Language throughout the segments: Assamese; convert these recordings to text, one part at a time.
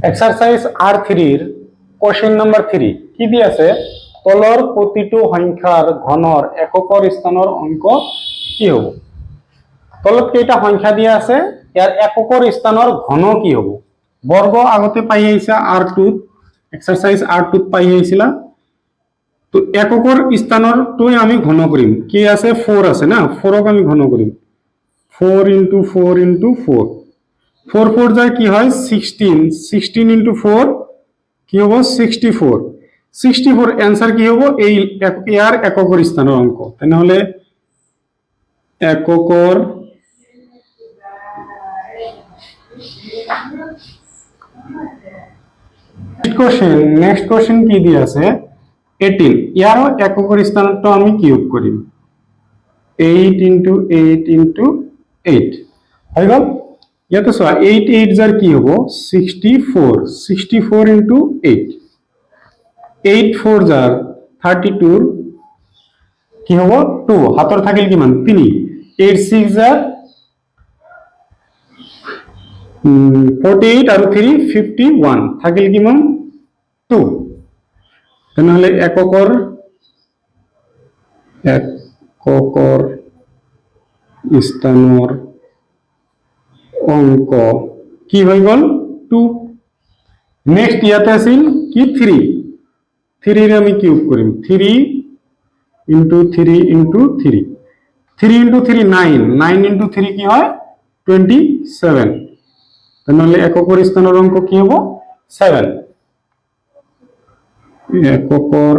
এক্সাৰসাইজ R3 এৰ কোশ্চেন নাম্বাৰ 3 কি দিয়েছে তলৰ প্ৰতিটো সংখ্যাৰ ঘনৰ এককৰ স্থানৰ অংক কি হ'ব তলত কেইটা সংখ্যা দিয়া আছে ইয়াৰ এককৰ স্থানৰ ঘন কি হ'ব বৰ্গ আগতে পাই আহিছা R2 এক্সাৰসাইজ R2 পাই আহিছিলা তো এককৰ স্থানৰ টুই আমি ঘন কৰিম কি আছে 4 আছে না 4 ক আমি ঘন কৰিম 4 into 4 into 4 4 4 যায় কি হয় 16 16 into 4 কি হ'ব 64 64 आंसर কি হ'ব এই ইয়াৰ এককৰ স্থানৰ অংক তেনেহলে এককৰ নেক্সট কোশ্চেন কি দিয়া আছে 18 ইয়াৰো এককৰ স্থানটো আমি কিউব কৰিম 8 into 8 into 8 হৈ গ'ল ইয়াতে চোৱা 8 8 জাৰ কি হ'ব 64 64 into 8 8 4 जार 32 কি হ'ব 2 হাতৰ থাকিল কিমান 3 8 6 जार 48 আৰু 3 51 থাকিল কিমান 2 তেনেহলে এককৰ স্থানৰ অংক কি হৈ গ'ল 2 নেক্সট ইয়াতে আছিল কি 3 3 रे আমি কিউব কৰিম 3 into 3 into 3 3 into 3 9 9 into 3 কি হয় 27 তাহলে এককৰ স্থানৰ অংক কি হ'ব 7 এককৰ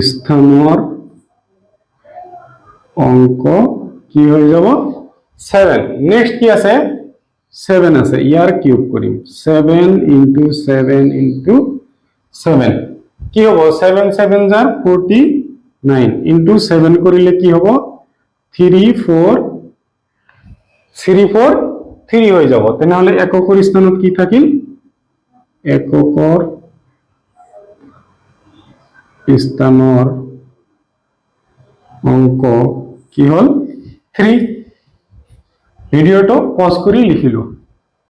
স্থানৰ অংক কি হৈ যাব 7 নেক্সট কি আছে 7 আছে ইয়াৰ কিউব কৰিম 7 into 7 into 7 কি হ'ব 7 7 जार 49 into 7 কৰিলে কি হ'ব 3 4 3 4 3 হৈ যাব তেনেহলে এককৰ স্থানত কি থাকিল এককৰ স্থানৰ অংক কি হল 3 ভিডিওটো পজ কৰি লিখিলো